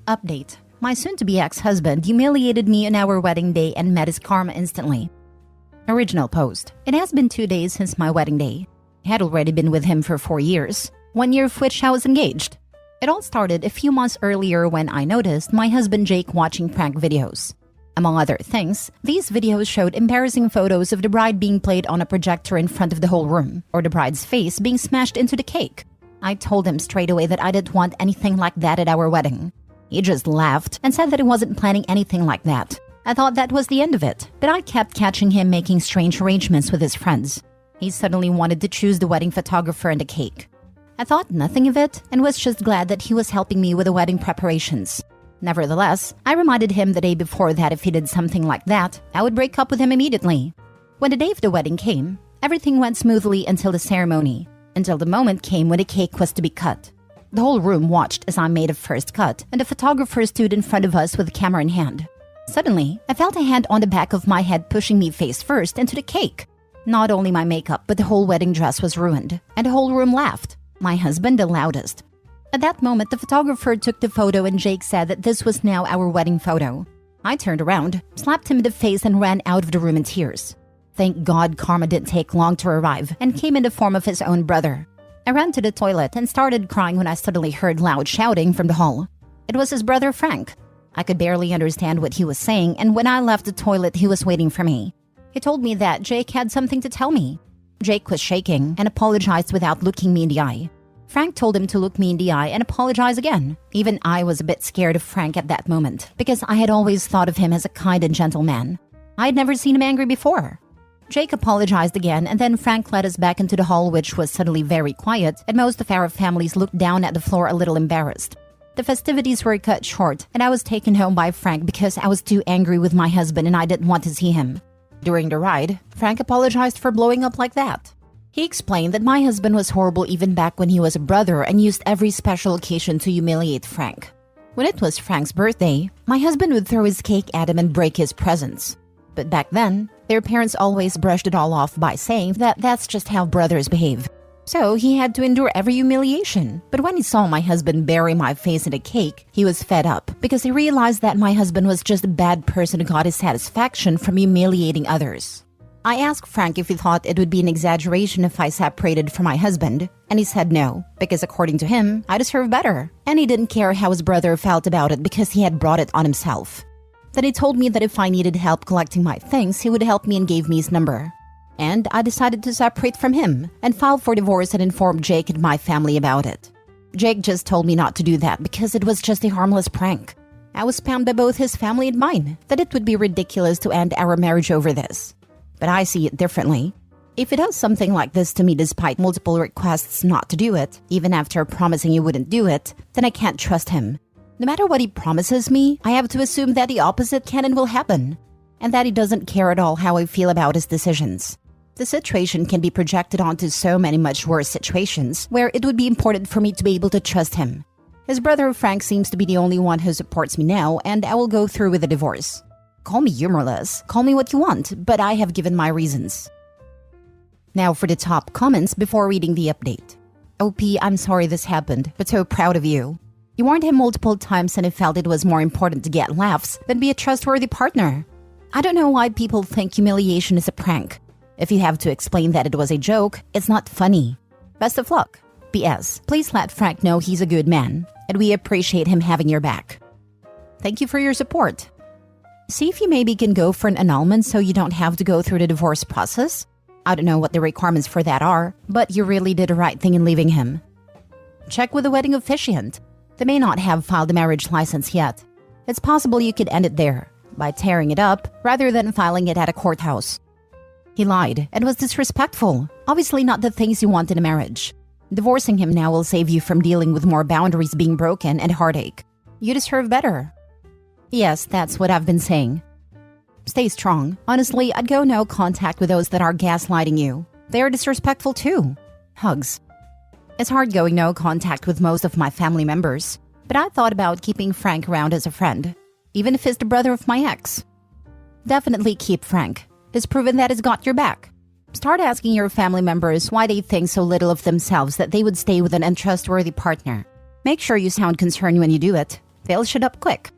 Update. My soon-to-be ex-husband humiliated me on our wedding day and met his karma instantly. Original post. It has been 2 days since my wedding day. I had already been with him for 4 years, 1 year of which I was engaged. It all started a few months earlier when I noticed my husband Jake watching prank videos. Among other things, these videos showed embarrassing photos of the bride being played on a projector in front of the whole room, or the bride's face being smashed into the cake. I told him straight away that I didn't want anything like that at our wedding. He just laughed and said that he wasn't planning anything like that. I thought that was the end of it, but I kept catching him making strange arrangements with his friends. He suddenly wanted to choose the wedding photographer and the cake. I thought nothing of it and was just glad that he was helping me with the wedding preparations. Nevertheless, I reminded him the day before that if he did something like that, I would break up with him immediately. When the day of the wedding came, everything went smoothly until the ceremony, until the moment came when the cake was to be cut. The whole room watched as I made a first cut, and the photographer stood in front of us with a camera in hand. Suddenly, I felt a hand on the back of my head pushing me face first into the cake. Not only my makeup, but the whole wedding dress was ruined, and the whole room laughed. My husband the loudest. At that moment, the photographer took the photo and Jake said that this was now our wedding photo. I turned around, slapped him in the face and ran out of the room in tears. Thank God karma didn't take long to arrive and came in the form of his own brother. I ran to the toilet and started crying when I suddenly heard loud shouting from the hall. It was his brother Frank. I could barely understand what he was saying, and when I left the toilet, he was waiting for me. He told me that Jake had something to tell me. Jake was shaking and apologized without looking me in the eye. Frank told him to look me in the eye and apologize again. Even I was a bit scared of Frank at that moment because I had always thought of him as a kind and gentle man. I had never seen him angry before. Jake apologized again, and then Frank led us back into the hall, which was suddenly very quiet, and most of our families looked down at the floor a little embarrassed. The festivities were cut short, and I was taken home by Frank because I was too angry with my husband and I didn't want to see him. During the ride, Frank apologized for blowing up like that. He explained that my husband was horrible even back when he was a brother and used every special occasion to humiliate Frank. When it was Frank's birthday, my husband would throw his cake at him and break his presents. But back then, their parents always brushed it all off by saying that that's just how brothers behave. So he had to endure every humiliation. But when he saw my husband bury my face in a cake, he was fed up because he realized that my husband was just a bad person who got his satisfaction from humiliating others. I asked Frank if he thought it would be an exaggeration if I separated from my husband, and he said no, because according to him, I deserve better. And he didn't care how his brother felt about it because he had brought it on himself. Then he told me that if I needed help collecting my things, he would help me and gave me his number. And I decided to separate from him and file for divorce and informed Jake and my family about it. Jake just told me not to do that because it was just a harmless prank. I was spammed by both his family and mine that it would be ridiculous to end our marriage over this. But I see it differently. If he does something like this to me despite multiple requests not to do it, even after promising he wouldn't do it, then I can't trust him. No matter what he promises me, I have to assume that the opposite can and will happen, and that he doesn't care at all how I feel about his decisions. The situation can be projected onto so many much worse situations where it would be important for me to be able to trust him. His brother Frank seems to be the only one who supports me now, and I will go through with the divorce. Call me humorless, call me what you want, but I have given my reasons. Now for the top comments before reading the update. OP, I'm sorry this happened, but so proud of you. You warned him multiple times and he felt it was more important to get laughs than be a trustworthy partner. I don't know why people think humiliation is a prank. If you have to explain that it was a joke, it's not funny. Best of luck. P.S. Please let Frank know he's a good man, and we appreciate him having your back. Thank you for your support. See if you maybe can go for an annulment so you don't have to go through the divorce process. I don't know what the requirements for that are, but you really did the right thing in leaving him. Check with the wedding officiant. They may not have filed a marriage license yet. It's possible you could end it there, by tearing it up, rather than filing it at a courthouse. He lied and was disrespectful, obviously not the things you want in a marriage. Divorcing him now will save you from dealing with more boundaries being broken and heartache. You deserve better. Yes, that's what I've been saying. Stay strong. Honestly, I'd go no contact with those that are gaslighting you. They are disrespectful too. Hugs. It's hard going no contact with most of my family members, but I thought about keeping Frank around as a friend, even if he's the brother of my ex. Definitely keep Frank. He's proven that he's got your back. Start asking your family members why they think so little of themselves that they would stay with an untrustworthy partner. Make sure you sound concerned when you do it. They'll shut up quick.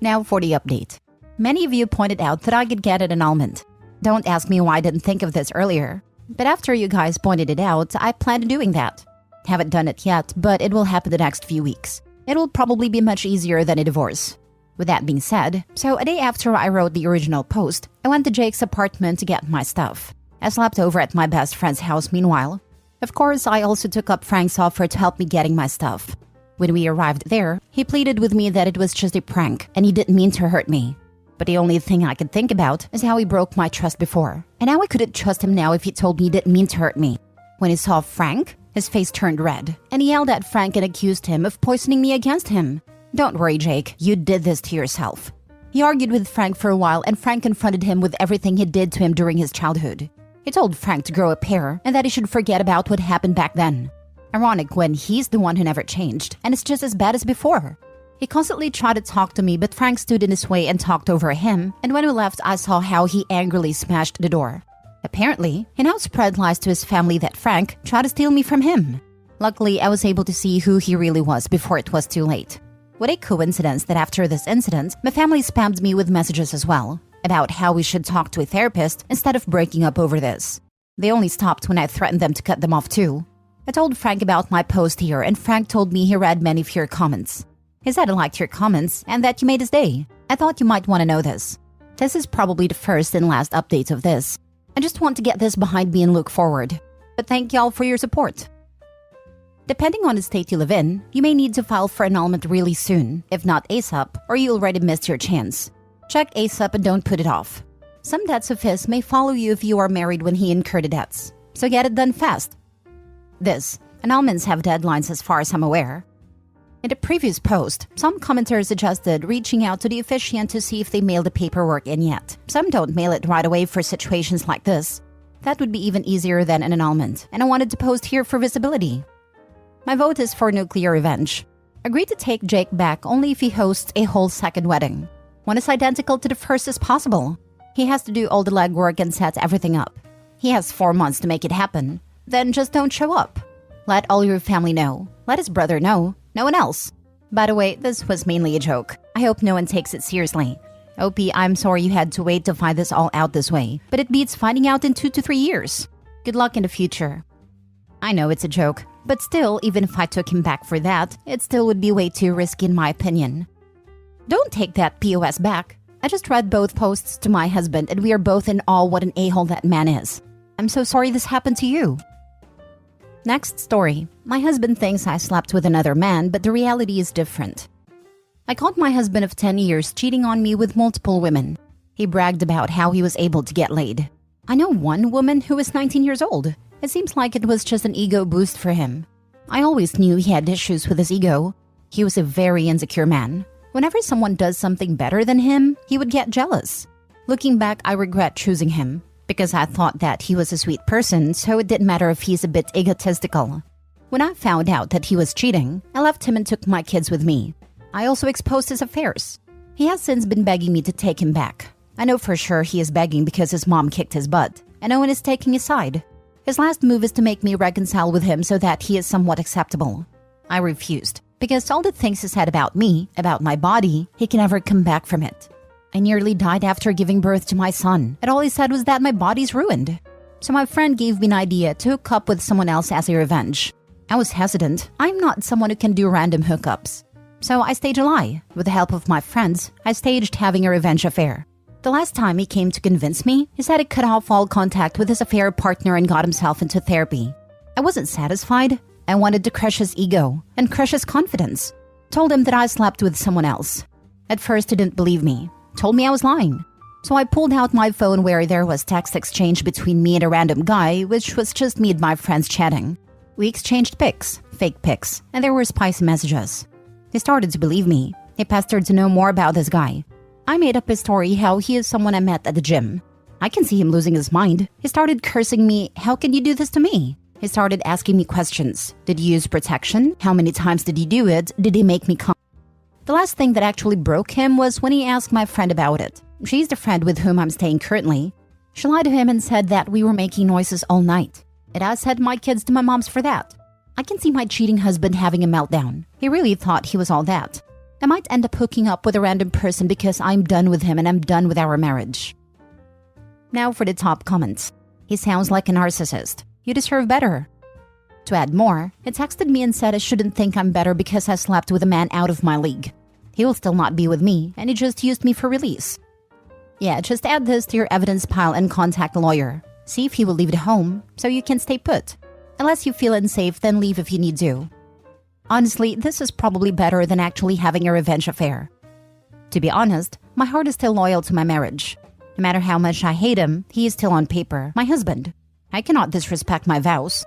Now for the update. Many of you pointed out that I could get an annulment. Don't ask me why I didn't think of this earlier. But after you guys pointed it out, I plan on doing that. Haven't done it yet, but it will happen the next few weeks. It will probably be much easier than a divorce. With that being said, so a day after I wrote the original post, I went to Jake's apartment to get my stuff. I slept over at my best friend's house meanwhile. Of course, I also took up Frank's offer to help me getting my stuff. When we arrived there, he pleaded with me that it was just a prank and he didn't mean to hurt me. But the only thing I could think about is how he broke my trust before. And now I couldn't trust him now if he told me he didn't mean to hurt me. When he saw Frank, his face turned red, and he yelled at Frank and accused him of poisoning me against him. Don't worry, Jake, you did this to yourself. He argued with Frank for a while, and Frank confronted him with everything he did to him during his childhood. He told Frank to grow a pair and that he should forget about what happened back then. Ironic when he's the one who never changed, and it's just as bad as before. He constantly tried to talk to me, but Frank stood in his way and talked over him, and when we left, I saw how he angrily smashed the door. Apparently, he now spread lies to his family that Frank tried to steal me from him. Luckily, I was able to see who he really was before it was too late. What a coincidence that after this incident, my family spammed me with messages as well, about how we should talk to a therapist instead of breaking up over this. They only stopped when I threatened them to cut them off too. I told Frank about my post here, and Frank told me he read many of your comments. He said he liked your comments and that you made his day. I thought you might want to know this. This is probably the first and last update of this. I just want to get this behind me and look forward. But thank y'all for your support. Depending on the state you live in, you may need to file for annulment really soon, if not ASAP, or you already missed your chance. Check ASAP and don't put it off. Some debts of his may follow you if you are married when he incurred the debts, so get it done fast. Annulments have deadlines as far as I'm aware. In the previous post, some commenters suggested reaching out to the officiant to see if they mailed the paperwork in yet. Some don't mail it right away for situations like this. That would be even easier than an annulment, and I wanted to post here for visibility. My vote is for nuclear revenge. Agree to take Jake back only if he hosts a whole second wedding. One is identical to the first as possible. He has to do all the legwork and set everything up. He has 4 months to make it happen. Then just don't show up. Let all your family know. Let his brother know. No one else. By the way, this was mainly a joke. I hope no one takes it seriously. OP, I'm sorry you had to wait to find this all out this way, but it beats finding out in 2 to 3 years. Good luck in the future. I know it's a joke, but still, even if I took him back for that, it still would be way too risky in my opinion. Don't take that POS back. I just read both posts to my husband and we are both in awe what an a-hole that man is. I'm so sorry this happened to you. Next story. My husband thinks I slept with another man, but the reality is different. I caught my husband of 10 years cheating on me with multiple women. He bragged about how he was able to get laid. I know one woman who was 19 years old. It seems like it was just an ego boost for him. I always knew he had issues with his ego. He was a very insecure man. Whenever someone does something better than him, he would get jealous. Looking back, I regret choosing him, because I thought that he was a sweet person, so it didn't matter if he's a bit egotistical. When I found out that he was cheating, I left him and took my kids with me. I also exposed his affairs. He has since been begging me to take him back. I know for sure he is begging because his mom kicked his butt, and no one is taking his side. His last move is to make me reconcile with him so that he is somewhat acceptable. I refused, because all the things he said about me, about my body, he can never come back from it. I nearly died after giving birth to my son, and all he said was that my body's ruined. So my friend gave me an idea to hook up with someone else as a revenge. I was hesitant. I'm not someone who can do random hookups. So I staged a lie. With the help of my friends, I staged having a revenge affair. The last time he came to convince me, he said he cut off all contact with his affair partner and got himself into therapy. I wasn't satisfied. I wanted to crush his ego and crush his confidence. Told him that I slept with someone else. At first, he didn't believe me. Told me I was lying. So I pulled out my phone where there was text exchange between me and a random guy, which was just me and my friends chatting. We exchanged pics, fake pics, and there were spicy messages. He started to believe me. He pestered to know more about this guy. I made up a story how he is someone I met at the gym. I can see him losing his mind. He started cursing me. How can you do this to me? He started asking me questions. Did you use protection? How many times did you do it? Did he make me come? The last thing that actually broke him was when he asked my friend about it. She's the friend with whom I'm staying currently. She lied to him and said that we were making noises all night. And I sent my kids to my mom's for that. I can see my cheating husband having a meltdown. He really thought he was all that. I might end up hooking up with a random person because I'm done with him and I'm done with our marriage. Now for the top comments. He sounds like a narcissist. You deserve better. To add more, he texted me and said I shouldn't think I'm better because I slept with a man out of my league. He will still not be with me, and he just used me for release. Yeah, just add this to your evidence pile and contact a lawyer. See if he will leave the home, so you can stay put. Unless you feel unsafe, then leave if you need to. Honestly, this is probably better than actually having a revenge affair. To be honest, my heart is still loyal to my marriage. No matter how much I hate him, he is still on paper, my husband. I cannot disrespect my vows.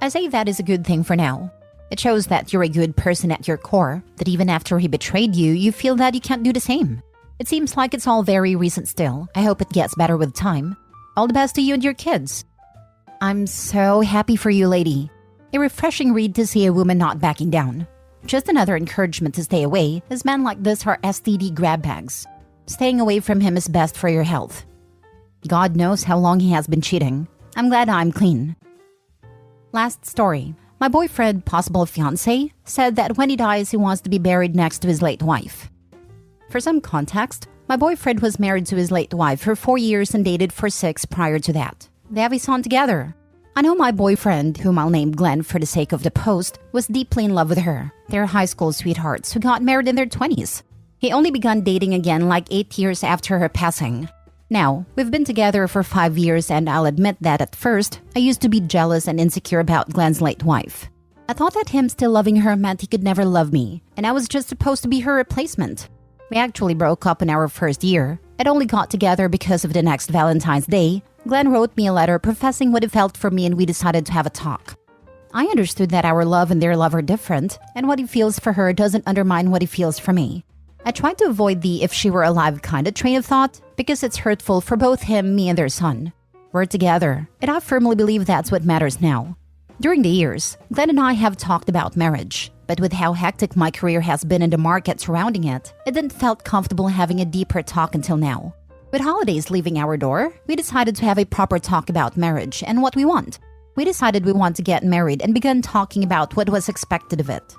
I say that is a good thing for now. It shows that you're a good person at your core, that even after he betrayed you, you feel that you can't do the same. It seems like it's all very recent still. I hope it gets better with time. All the best to you and your kids. I'm so happy for you, lady. A refreshing read to see a woman not backing down. Just another encouragement to stay away, as men like this are STD grab bags. Staying away from him is best for your health. God knows how long he has been cheating. I'm glad I'm clean. Last story. My boyfriend, possible fiancé, said that when he dies, he wants to be buried next to his late wife. For some context, my boyfriend was married to his late wife for 4 years and dated for 6 prior to that. They have a son together. I know my boyfriend, whom I'll name Glenn for the sake of the post, was deeply in love with her. They're high school sweethearts who got married in their 20s. He only began dating again like 8 years after her passing. Now, we've been together for 5 years and I'll admit that at first, I used to be jealous and insecure about Glenn's late wife. I thought that him still loving her meant he could never love me, and I was just supposed to be her replacement. We actually broke up in our first year. It only got together because of the next Valentine's Day. Glenn wrote me a letter professing what he felt for me and we decided to have a talk. I understood that our love and their love are different, and what he feels for her doesn't undermine what he feels for me. I tried to avoid the if she were alive kind of train of thought because it's hurtful for both him, me, and their son. We're together, and I firmly believe that's what matters now. During the years, Glenn and I have talked about marriage, but with how hectic my career has been in the market surrounding it, it didn't felt comfortable having a deeper talk until now. With holidays leaving our door, we decided to have a proper talk about marriage and what we want. We decided we want to get married and began talking about what was expected of it.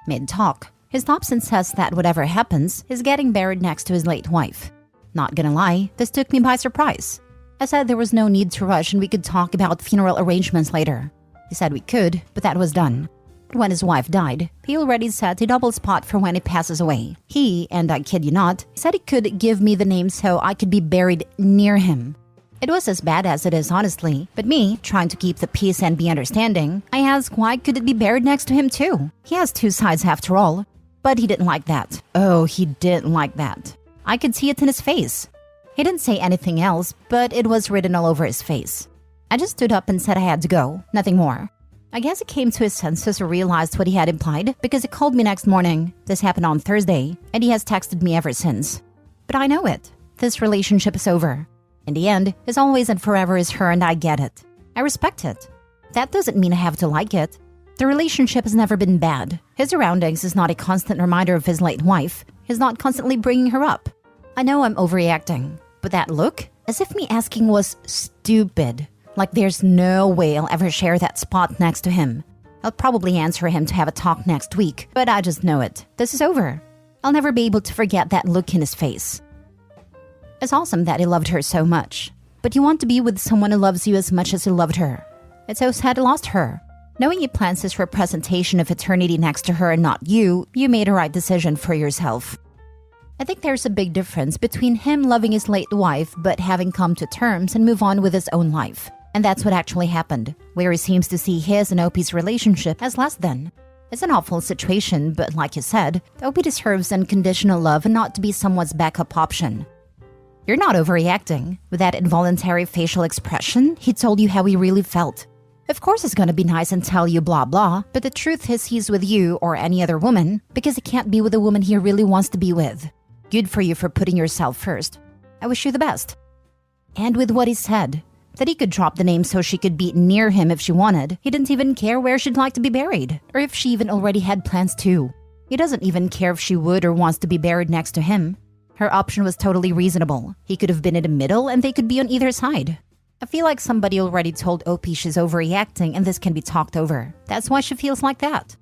Mid-talk, he stops and says that whatever happens, he's getting buried next to his late wife. Not gonna lie, this took me by surprise. I said there was no need to rush and we could talk about funeral arrangements later. He said we could, but that was done. When his wife died, he already set a double spot for when he passes away. He, and I kid you not, said he could give me the name so I could be buried near him. It was as bad as it is, honestly, but me, trying to keep the peace and be understanding, I asked why could it be buried next to him too? He has 2 sides after all. But he didn't like that. Oh, he didn't like that. I could see it in his face. He didn't say anything else, but it was written all over his face. I just stood up and said I had to go, nothing more. I guess he came to his senses or realized what he had implied because he called me next morning. This happened on Thursday, and he has texted me ever since. But I know it. This relationship is over. In the end, his always and forever is her and I get it. I respect it. That doesn't mean I have to like it. The relationship has never been bad. His surroundings is not a constant reminder of his late wife. He's not constantly bringing her up. I know I'm overreacting, but that look, as if me asking was stupid. Like there's no way I'll ever share that spot next to him. I'll probably answer him to have a talk next week, but I just know it. This is over. I'll never be able to forget that look in his face. It's awesome that he loved her so much, but you want to be with someone who loves you as much as he loved her. It's so sad he lost her. Knowing he plans his representation of eternity next to her and not you, you made a right decision for yourself. I think there's a big difference between him loving his late wife but having come to terms and move on with his own life. And that's what actually happened, where he seems to see his and Opie's relationship as less than. It's an awful situation, but like you said, Opie deserves unconditional love and not to be someone's backup option. You're not overreacting. With that involuntary facial expression, he told you how he really felt. Of course he's gonna be nice and tell you blah blah, but the truth is he's with you or any other woman because he can't be with a woman he really wants to be with. Good for you for putting yourself first. I wish you the best. And with what he said, that he could drop the name so she could be near him if she wanted, he didn't even care where she'd like to be buried, or if she even already had plans to. He doesn't even care if she would or wants to be buried next to him. Her option was totally reasonable. He could have been in the middle and they could be on either side. I feel like somebody already told OP she's overreacting and this can be talked over. That's why she feels like that.